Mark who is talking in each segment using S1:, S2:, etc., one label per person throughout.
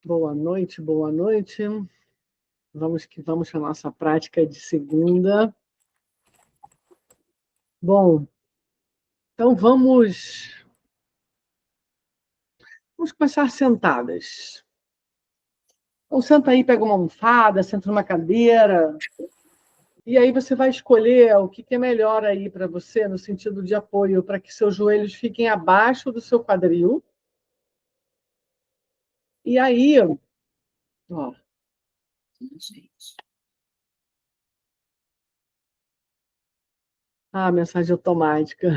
S1: Boa noite, boa noite. Vamos que vamos à nossa prática de segunda. Bom, então vamos começar sentadas. Então senta aí, pega uma almofada, senta numa cadeira, e aí você vai escolher o que é melhor aí para você no sentido de apoio, para que seus joelhos fiquem abaixo do seu quadril. E aí, ó, mensagem automática.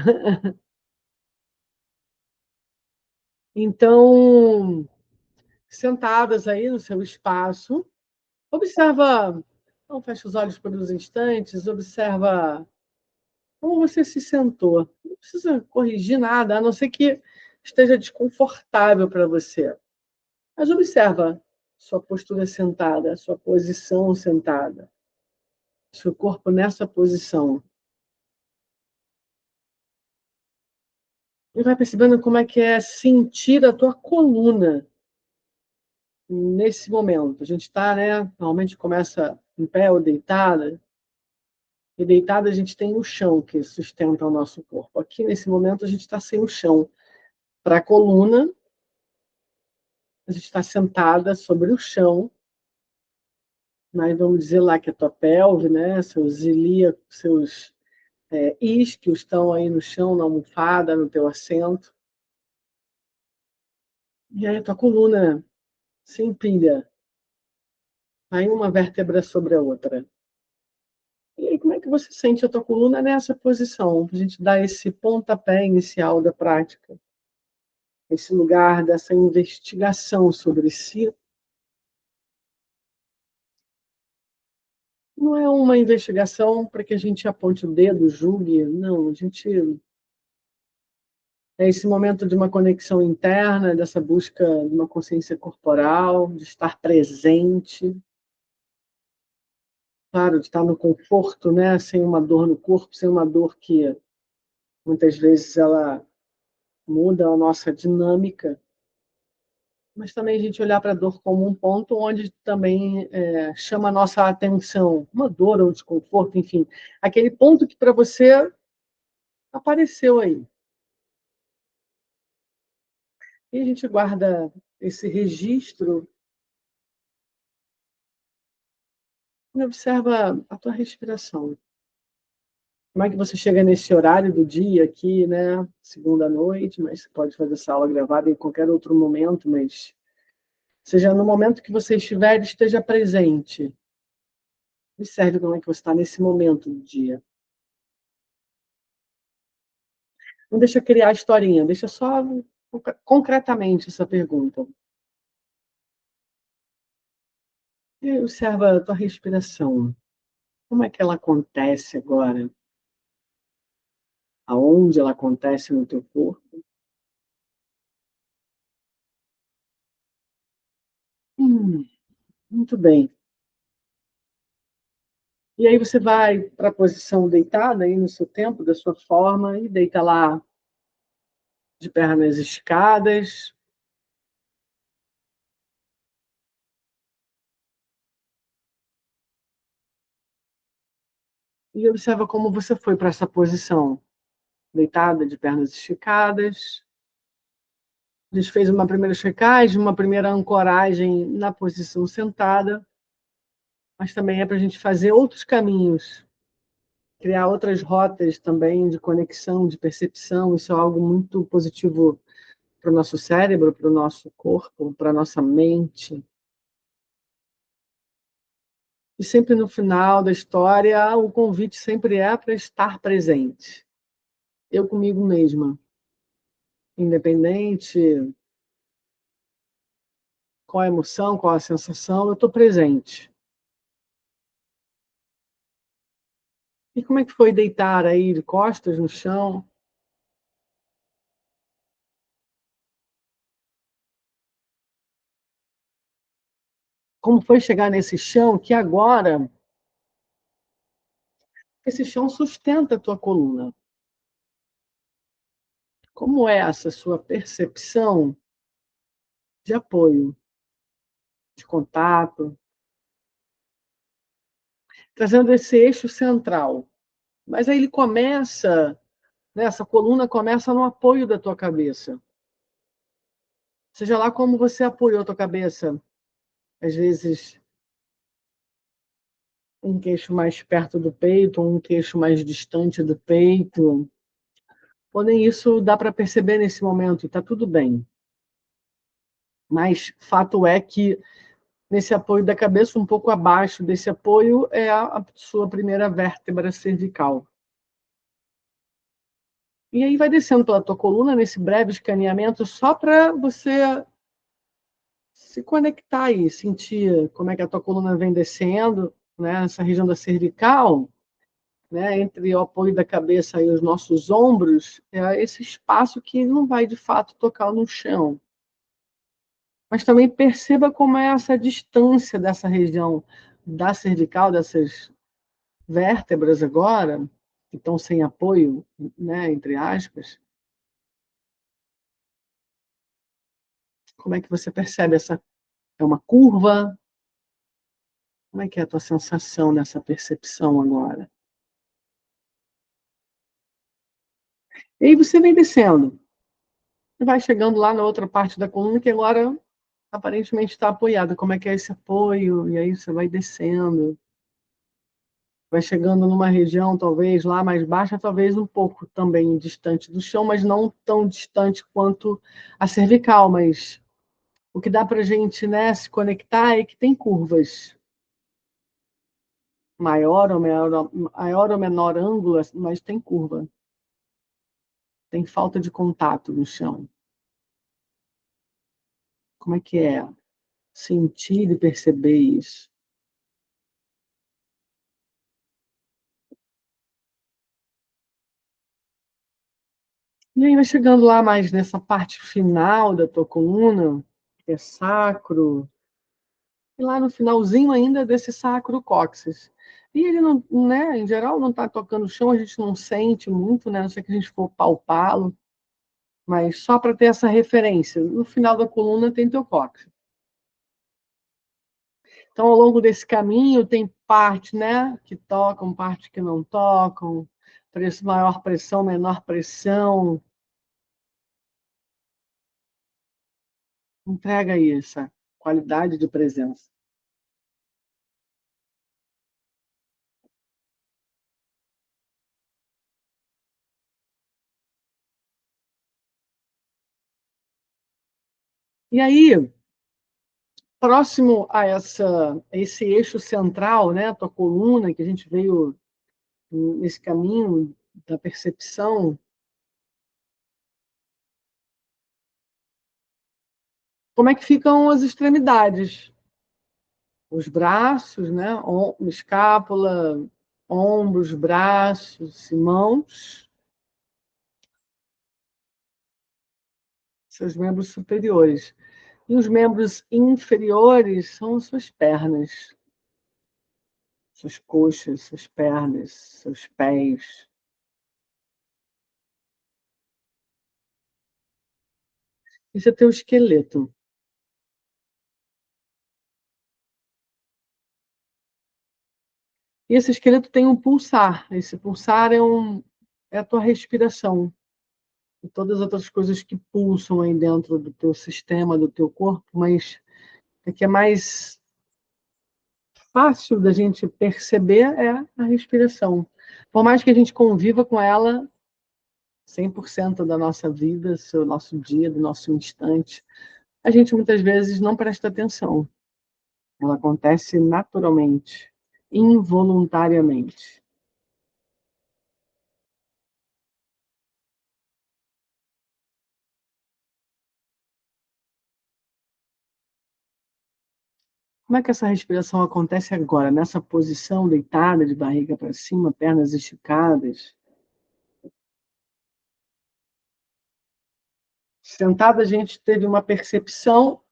S1: Então, sentadas aí no seu espaço, observa, não fecha os olhos por uns instantes, observa como você se sentou. Não precisa corrigir nada, a não ser que esteja desconfortável para você. Mas observa sua postura sentada, sua posição sentada, seu corpo nessa posição. E vai percebendo como é que é sentir a tua coluna nesse momento. A gente está, né? Normalmente começa em pé ou deitada. E deitada a gente tem o chão que sustenta o nosso corpo. Aqui, nesse momento, a gente está sem o chão. Para a coluna, a gente está sentada sobre o chão, mas vamos dizer lá que a tua pelve, né, seus ilíacos, seus isquios estão aí no chão, na almofada, no teu assento. E aí a tua coluna se empilha. Aí uma vértebra sobre a outra. E aí como é que você sente a tua coluna nessa posição? A gente dá esse pontapé inicial da prática. Esse lugar dessa investigação sobre si. Não é uma investigação para que a gente aponte o dedo, julgue, não, a gente é esse momento de uma conexão interna, dessa busca de uma consciência corporal, de estar presente, claro, de estar no conforto, né, sem uma dor no corpo, sem uma dor que muitas vezes ela muda a nossa dinâmica, mas também a gente olhar para a dor como um ponto onde também chama a nossa atenção, uma dor ou desconforto, enfim, aquele ponto que para você apareceu aí. E a gente guarda esse registro e observa a tua respiração. Como é que você chega nesse horário do dia aqui, né? Segunda noite, mas você pode fazer essa aula gravada em qualquer outro momento, mas seja no momento que você estiver, esteja presente. Observe como é que você está nesse momento do dia. Não deixa criar historinha, deixa só concretamente essa pergunta. E aí observa a tua respiração. Como é que ela acontece agora? Aonde ela acontece no teu corpo? Muito bem. E aí você vai para a posição deitada aí no seu tempo, da sua forma, e deita lá de pernas esticadas. E observa como você foi para essa posição, deitada de pernas esticadas. A gente fez uma primeira checagem, uma primeira ancoragem na posição sentada, mas também é para a gente fazer outros caminhos, criar outras rotas também de conexão, de percepção. Isso é algo muito positivo para o nosso cérebro, para o nosso corpo, para a nossa mente. E sempre no final da história, o convite sempre é para estar presente. Eu comigo mesma, independente qual a emoção, qual a sensação, eu estou presente. E como é que foi deitar aí de costas no chão? Como foi chegar nesse chão que agora, esse chão sustenta a tua coluna? Como é essa sua percepção de apoio? de contato, trazendo esse eixo central. Mas aí ele começa, né, essa coluna começa no apoio da tua cabeça. Seja lá como você apoiou a tua cabeça, às vezes um queixo mais perto do peito, um queixo mais distante do peito. Porém, isso dá para perceber nesse momento, e está tudo bem. Mas fato é que nesse apoio da cabeça, um pouco abaixo desse apoio, é a sua primeira vértebra cervical. E aí vai descendo pela tua coluna, nesse breve escaneamento, só para você se conectar aí, sentir como é que a tua coluna vem descendo, né, essa região da cervical, né, entre o apoio da cabeça e os nossos ombros, é esse espaço que não vai, de fato, tocar no chão. Mas também perceba como é essa distância dessa região da cervical, dessas vértebras agora, que estão sem apoio, né, entre aspas. Como é que você percebe essa? É uma curva? Como é que é a tua sensação nessa percepção agora? E aí você vem descendo, vai chegando lá na outra parte da coluna que agora aparentemente está apoiada. Como é que é esse apoio? E aí você vai descendo, vai chegando numa região talvez lá mais baixa, talvez um pouco também distante do chão, mas não tão distante quanto a cervical. Mas o que dá para a gente, né, se conectar é que tem curvas, maior ou menor ângulo, mas tem curva. Tem falta de contato no chão. Como é que é? Sentir e perceber isso. E aí vai chegando lá mais nessa parte final da tua coluna, que é sacro, e lá no finalzinho ainda desse sacro cóccix. E ele não, né, em geral não está tocando o chão, a gente não sente muito, né, a não ser que a gente for palpá-lo, mas só para ter essa referência, no final da coluna tem teu cóccix. Então, ao longo desse caminho, tem parte, né, que tocam, parte que não tocam, maior pressão, menor pressão. Entrega aí essa qualidade de presença. E aí, próximo a esse eixo central, né, a tua coluna, que a gente veio nesse caminho da percepção, como é que ficam as extremidades? Os braços, né, escápula, ombros, braços e mãos, seus membros superiores. E os membros inferiores são suas pernas, suas coxas, suas pernas, seus pés. Esse é teu esqueleto. E esse esqueleto tem um pulsar. Esse pulsar é a tua respiração. E todas as outras coisas que pulsam aí dentro do teu sistema, do teu corpo, mas o que é mais fácil da gente perceber é a respiração. Por mais que a gente conviva com ela 100% da nossa vida, do nosso dia, do nosso instante, a gente muitas vezes não presta atenção. Ela acontece naturalmente, involuntariamente. Como é que essa respiração acontece agora, nessa posição deitada, de barriga para cima, pernas esticadas? Sentada, a gente teve uma percepção.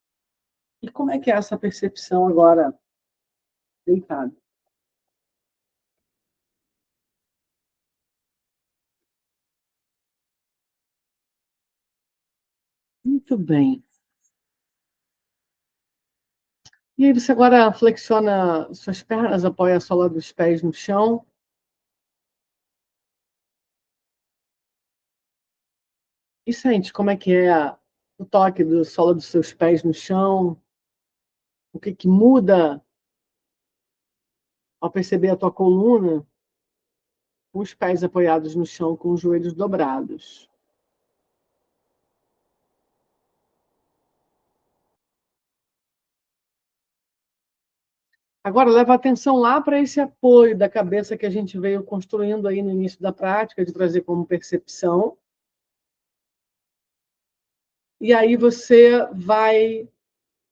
S1: E como é que é essa percepção agora, deitada? Muito bem. E aí você agora flexiona suas pernas, apoia a sola dos pés no chão e sente como é que é o toque do sola dos seus pés no chão, o que que muda ao perceber a tua coluna, com os pés apoiados no chão, com os joelhos dobrados. Agora leva atenção lá para esse apoio da cabeça que a gente veio construindo aí no início da prática, de trazer como percepção. E aí você vai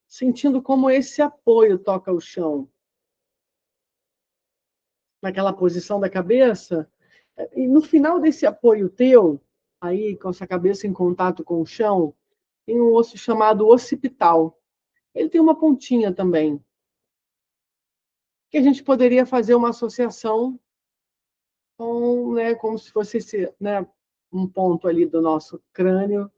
S1: sentindo como esse apoio toca o chão, naquela posição da cabeça. E no final desse apoio teu, aí com essa cabeça em contato com o chão, tem um osso chamado occipital. Ele tem uma pontinha também, que a gente poderia fazer uma associação com, né, como se fosse esse, né, um ponto ali do nosso crânio,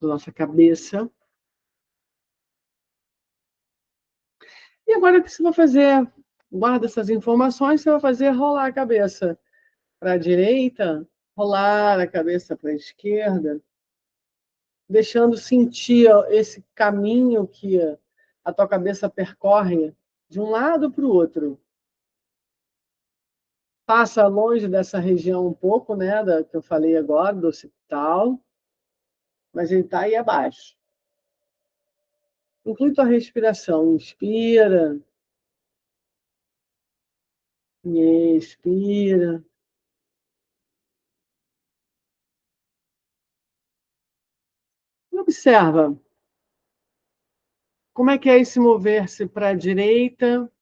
S1: da nossa cabeça. E agora o que você vai fazer? Guarda essas informações, você vai fazer rolar a cabeça para a direita, rolar a cabeça para a esquerda, deixando sentir esse caminho que a tua cabeça percorre de um lado para o outro. Passa longe dessa região um pouco, né, da que eu falei agora, do occipital, mas ele está aí abaixo. Inclui tua respiração. Inspira e expira. E observa como é que é esse mover-se para a direita,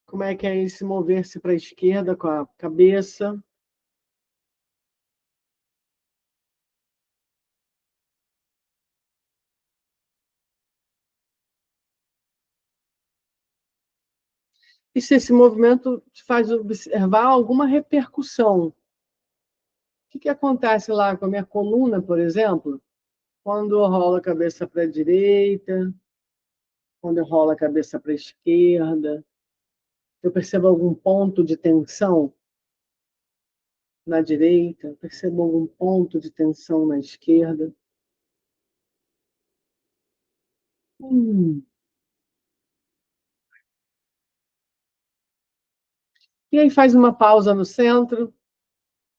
S1: como é que é esse mover-se para a esquerda com a cabeça. E se esse movimento te faz observar alguma repercussão. O que que acontece lá com a minha coluna, por exemplo, quando eu rolo a cabeça para a direita, quando eu rolo a cabeça para a esquerda? Eu percebo algum ponto de tensão na direita, percebo algum ponto de tensão na esquerda. Hum. E aí faz uma pausa no centro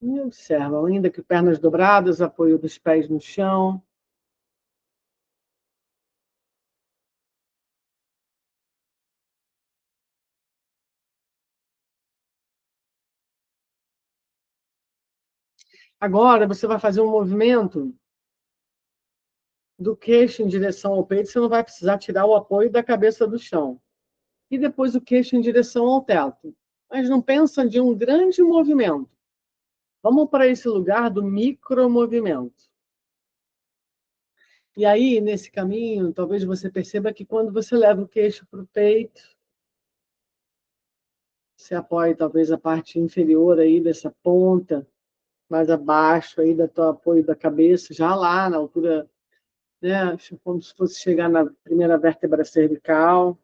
S1: e observa, ainda que pernas dobradas, apoio dos pés no chão. Agora você vai fazer um movimento do queixo em direção ao peito, você não vai precisar tirar o apoio da cabeça do chão. E depois o queixo em direção ao teto. Mas não pensa de um grande movimento. Vamos para esse lugar do micromovimento. E aí, nesse caminho, talvez você perceba que quando você leva o queixo para o peito, você apoia talvez a parte inferior aí dessa ponta, mais abaixo aí do teu apoio da cabeça, já lá na altura, né, como se fosse chegar na primeira vértebra cervical.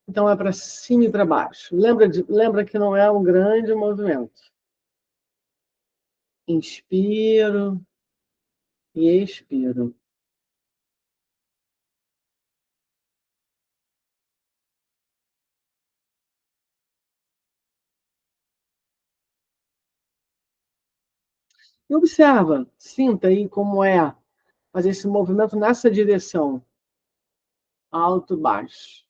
S1: Então é para cima e para baixo. Lembra que não é um grande movimento. Inspiro e expiro. E observa, sinta aí como é fazer esse movimento nessa direção, alto, baixo.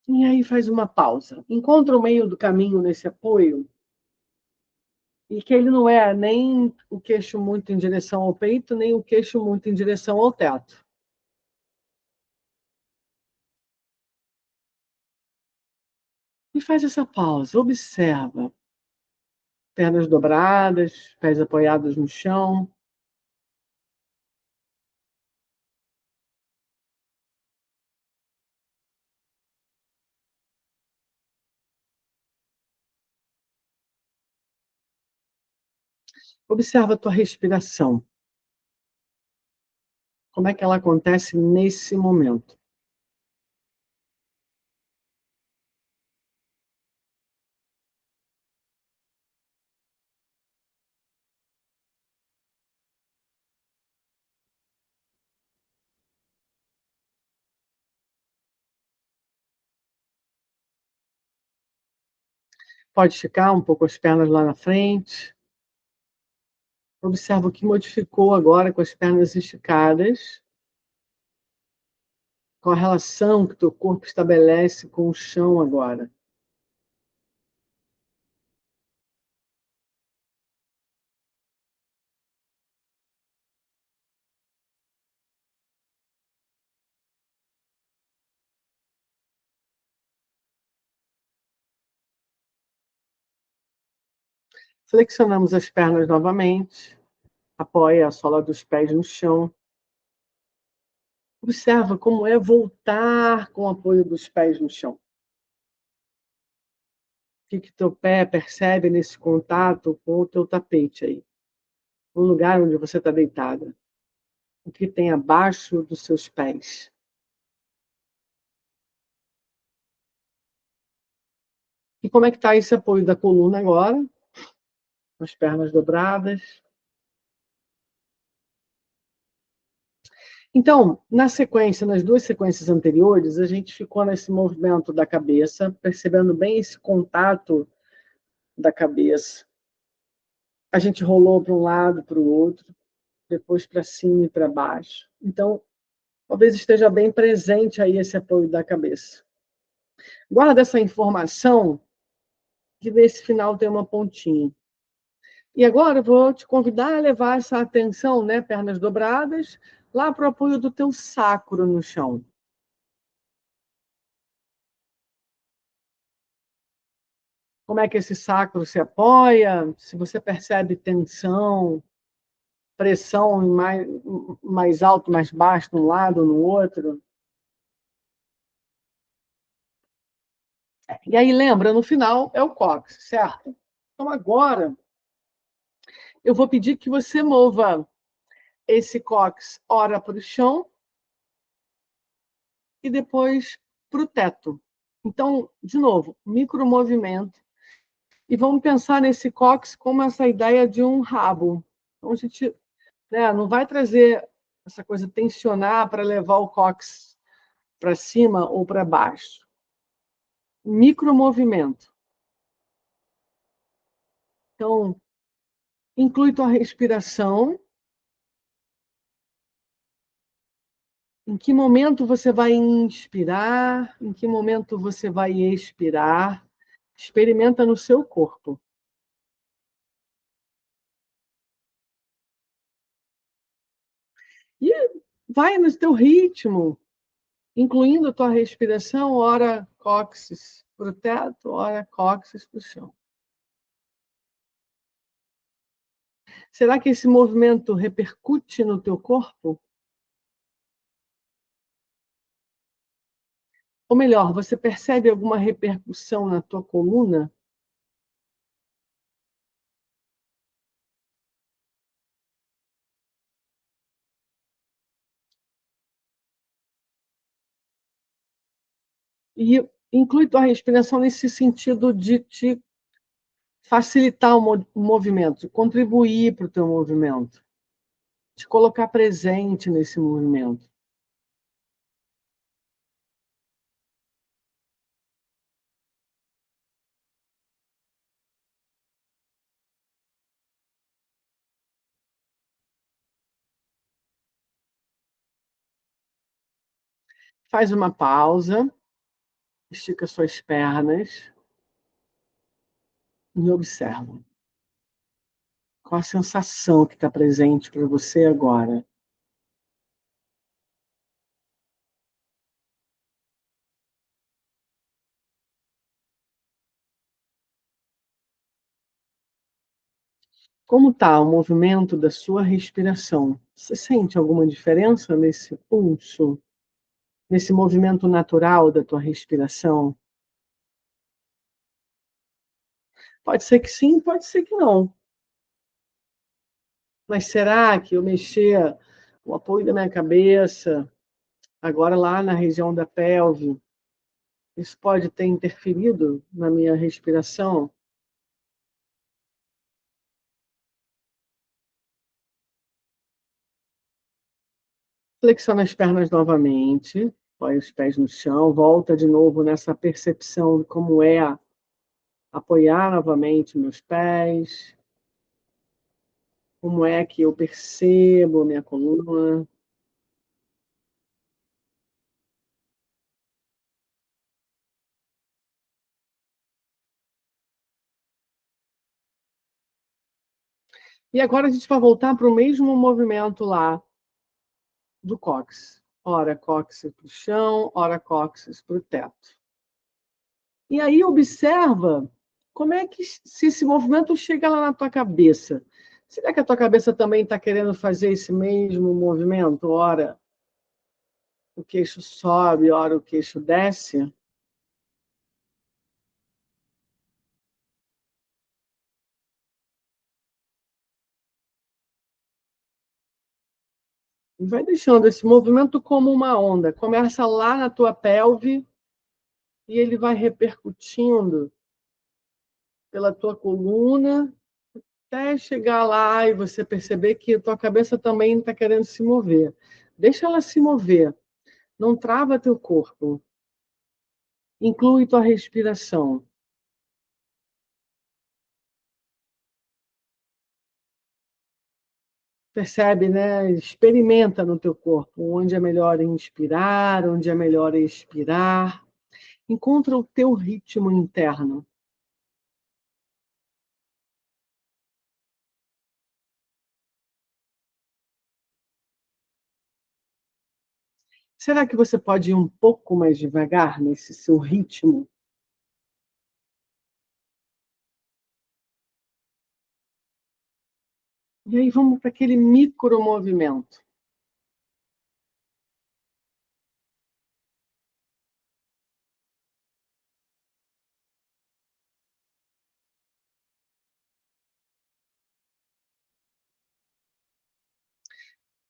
S1: E aí faz uma pausa. Encontra o meio do caminho nesse apoio, e que ele não é nem o queixo muito em direção ao peito, nem o queixo muito em direção ao teto. E faz essa pausa, observa. Pernas dobradas, pés apoiados no chão. Observa a tua respiração. Como é que ela acontece nesse momento? Pode ficar um pouco as pernas lá na frente. Observa o que modificou agora com as pernas esticadas, qual a relação que teu corpo estabelece com o chão agora. Flexionamos as pernas novamente, apoia a sola dos pés no chão. Observa como é voltar com o apoio dos pés no chão. O que teu pé percebe nesse contato com o teu tapete aí, no lugar onde você está deitada. O que tem abaixo dos seus pés. E como é que está esse apoio da coluna agora? Com as pernas dobradas. Então, na sequência, nas duas sequências anteriores, a gente ficou nesse movimento da cabeça, percebendo bem esse contato da cabeça. A gente rolou para um lado, para o outro, depois para cima e para baixo. Então, talvez esteja bem presente aí esse apoio da cabeça. Guarda essa informação, que nesse final tem uma pontinha. E agora eu vou te convidar a levar essa atenção, né, pernas dobradas, lá para o apoio do teu sacro no chão. Como é que esse sacro se apoia? Se você percebe tensão, pressão mais alto, mais baixo, de um lado ou no outro. E aí, lembra, no final é o cóccix, certo? Então, agora, eu vou pedir que você mova esse cóccix, ora para o chão e depois para o teto. Então, de novo, micromovimento. E vamos pensar nesse cóccix como essa ideia de um rabo. Então, a gente, né, não vai trazer essa coisa tensionar para levar o cóccix para cima ou para baixo. Micromovimento. Então, inclui tua respiração. Em que momento você vai inspirar? Em que momento você vai expirar? Experimenta no seu corpo. E vai no teu ritmo, incluindo a tua respiração, ora cóccix para o teto, ora cóccix para o chão. Será que esse movimento repercute no teu corpo? Ou melhor, você percebe alguma repercussão na tua coluna? E inclui tua respiração nesse sentido de te facilitar o movimento, de contribuir para o teu movimento, te colocar presente nesse movimento. Faz uma pausa, estica suas pernas e observa. Qual a sensação que está presente para você agora? Como está o movimento da sua respiração? Você sente alguma diferença nesse pulso, nesse movimento natural da tua respiração? Pode ser que sim, pode ser que não. Mas será que eu mexer o apoio da minha cabeça, agora lá na região da pelve, isso pode ter interferido na minha respiração? Flexiona as pernas novamente, põe os pés no chão, volta de novo nessa percepção de como é apoiar novamente meus pés, como é que eu percebo minha coluna. E agora a gente vai voltar para o mesmo movimento lá do cóccix. Ora cóccix para o chão, ora cóccix para o teto. E aí observa como é que se esse movimento chega lá na tua cabeça. Será que a tua cabeça também está querendo fazer esse mesmo movimento? Ora o queixo sobe, ora o queixo desce? E vai deixando esse movimento como uma onda. Começa lá na tua pelve e ele vai repercutindo pela tua coluna até chegar lá e você perceber que a tua cabeça também está querendo se mover. Deixa ela se mover. Não trava teu corpo. Inclui tua respiração. Percebe, né? Experimenta no teu corpo onde é melhor inspirar, onde é melhor expirar. Encontra o teu ritmo interno. Será que você pode ir um pouco mais devagar nesse seu ritmo? E aí vamos para aquele micromovimento.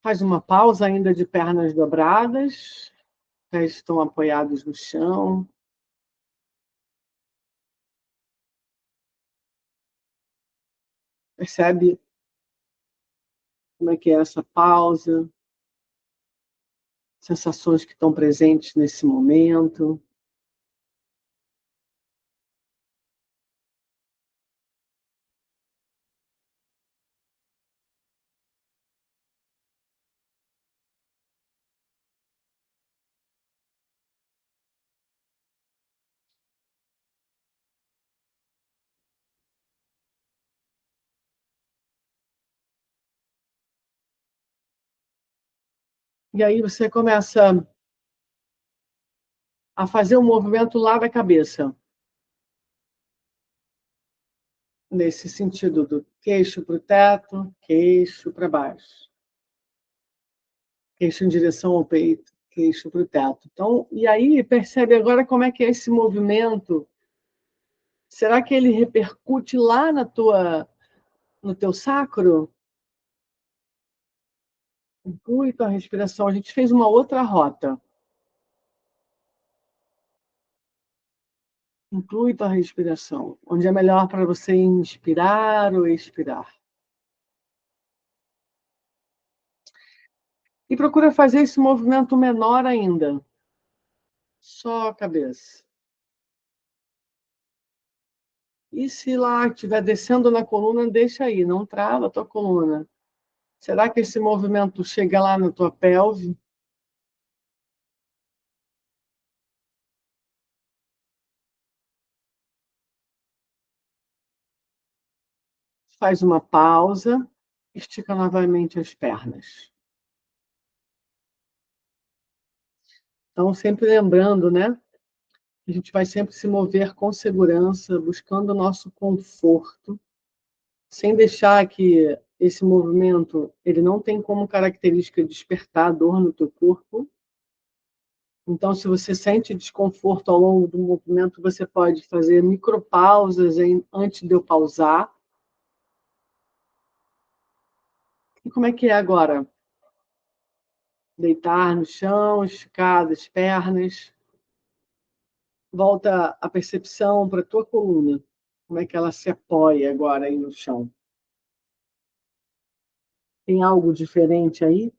S1: Faz uma pausa ainda de pernas dobradas, pés estão apoiados no chão. Percebe como é que é essa pausa, sensações que estão presentes nesse momento. E aí você começa a fazer um movimento lá da cabeça, nesse sentido do queixo para o teto, queixo para baixo, queixo em direção ao peito, queixo para o teto. Então, e aí percebe agora como é que é esse movimento. Será que ele repercute lá no teu sacro? Inclui tua respiração. A gente fez uma outra rota. Inclui tua respiração, onde é melhor para você inspirar ou expirar. E procura fazer esse movimento menor ainda. Só a cabeça. E se lá estiver descendo na coluna, deixa aí, não trava a tua coluna. Será que esse movimento chega lá na tua pelve? Faz uma pausa, estica novamente as pernas. Então, sempre lembrando, né? A gente vai sempre se mover com segurança, buscando o nosso conforto, sem deixar que esse movimento, ele não tem como característica despertar dor no teu corpo. Então, se você sente desconforto ao longo do movimento, você pode fazer micropausas antes de eu pausar. E como é que é agora? Deitar no chão, esticar as pernas. Volta a percepção para a tua coluna. Como é que ela se apoia agora aí no chão? Tem algo diferente aí?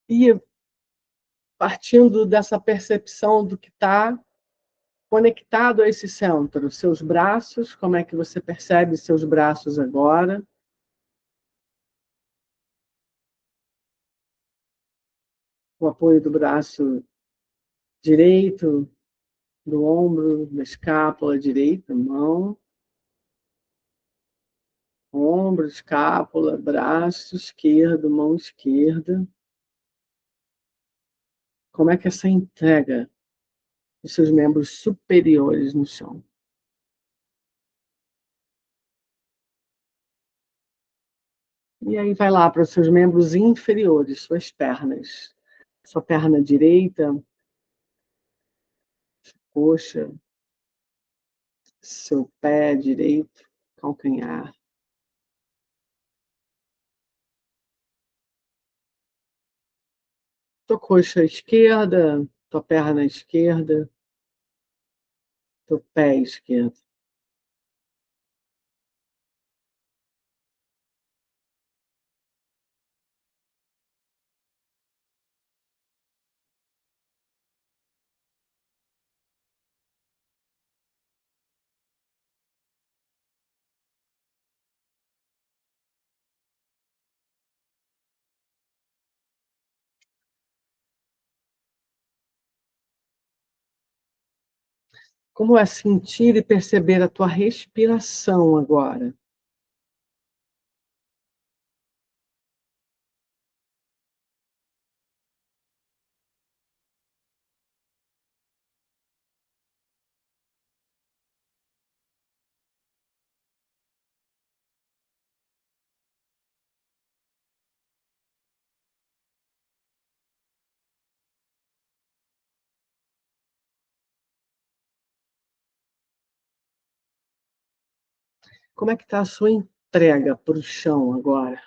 S1: E partindo dessa percepção do que está conectado a esse centro, seus braços, como é que você percebe seus braços agora? O apoio do braço direito, do ombro, da escápula direita, mão, ombro, escápula, braço esquerdo, mão esquerda. Como é que é essa entrega dos seus membros superiores no chão? E aí vai lá para os seus membros inferiores, suas pernas. Sua perna direita, coxa, seu pé direito, calcanhar. Tua coxa esquerda, tua perna esquerda, teu pé esquerdo. Como é sentir e perceber a tua respiração agora? Como é que está a sua entrega para o chão agora?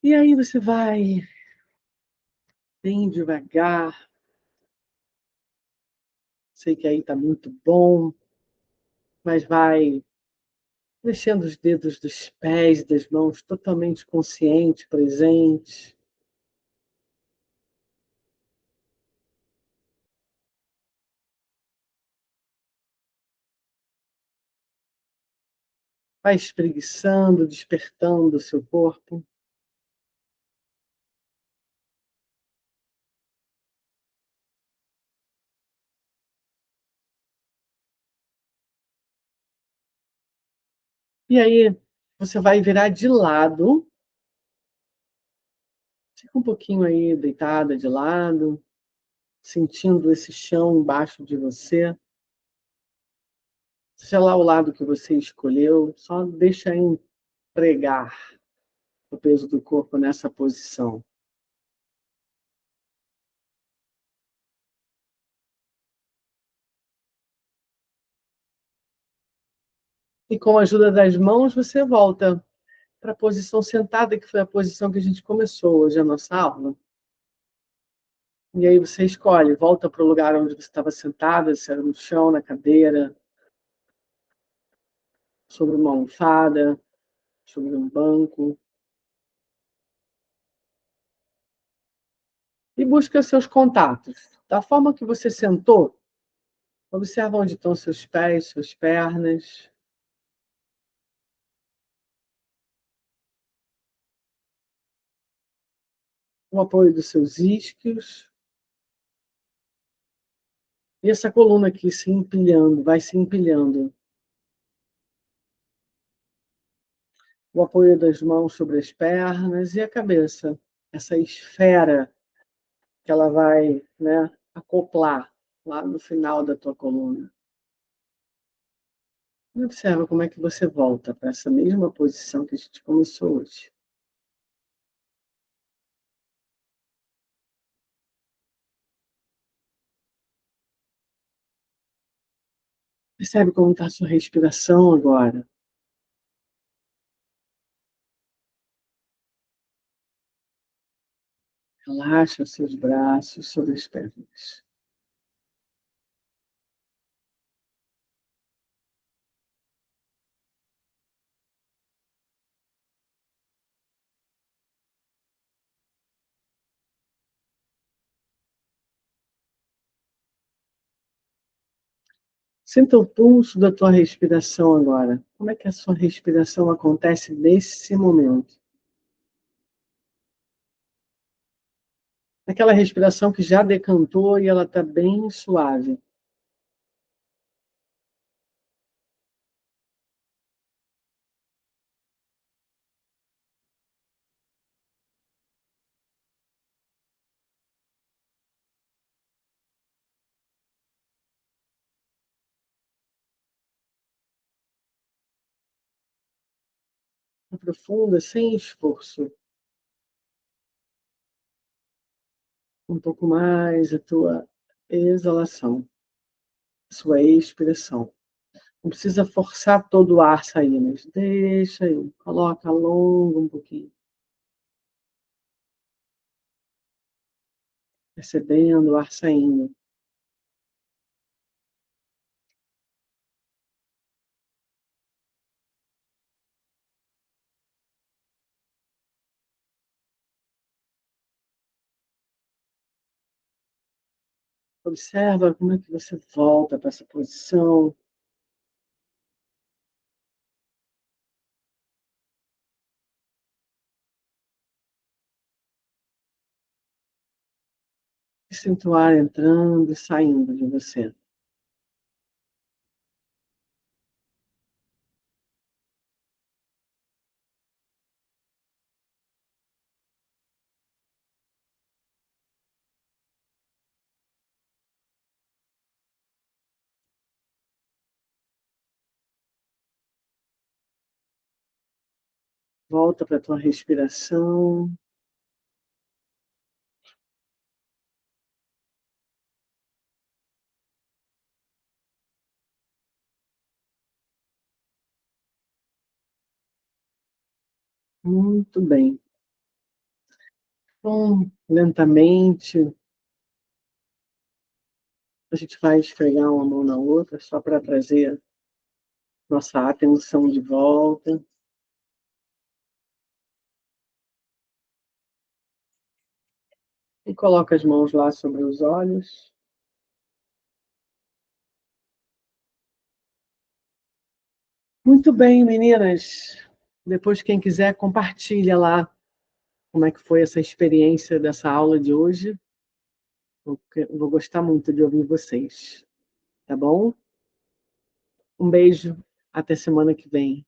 S1: E aí você vai bem devagar. Sei que aí está muito bom, mas vai mexendo os dedos dos pés, das mãos, totalmente consciente, presente. Vai espreguiçando, despertando o seu corpo. E aí você vai virar de lado. Fica um pouquinho aí deitada de lado, sentindo esse chão embaixo de você. Seja lá o lado que você escolheu, só deixa empregar o peso do corpo nessa posição. E com a ajuda das mãos, você volta para a posição sentada, que foi a posição que a gente começou hoje a nossa aula. E aí você escolhe, volta para o lugar onde você estava sentada, se era no chão, na cadeira, sobre uma almofada. sobre um banco. E busca seus contatos. Da forma que você sentou, observa onde estão seus pés, suas pernas, o apoio dos seus isquios, e essa coluna aqui se empilhando, vai se empilhando. O apoio das mãos sobre as pernas e a cabeça, essa esfera que ela vai, né, acoplar lá no final da tua coluna. E observa como é que você volta para essa mesma posição que a gente começou hoje. Percebe como está a sua respiração agora. Relaxa os seus braços sobre as pernas. Sinta o pulso da tua respiração agora. Como é que a sua respiração acontece nesse momento? Aquela respiração que já decantou e ela está bem suave. Profunda, sem esforço. Um pouco mais a tua exalação, a sua expiração. Não precisa forçar todo o ar sair, mas deixa aí. Coloca, alonga um pouquinho. Percebendo o ar saindo. Observa como é que você volta para essa posição. E sinta o ar entrando e saindo de você. Volta para a tua respiração. Muito bem. Então, lentamente, a gente vai esfregar uma mão na outra, só para trazer nossa atenção de volta. E coloca as mãos lá sobre os olhos. Muito bem, meninas. Depois, quem quiser, compartilha lá como é que foi essa experiência dessa aula de hoje. Vou gostar muito de ouvir vocês, tá bom? Um beijo, até semana que vem.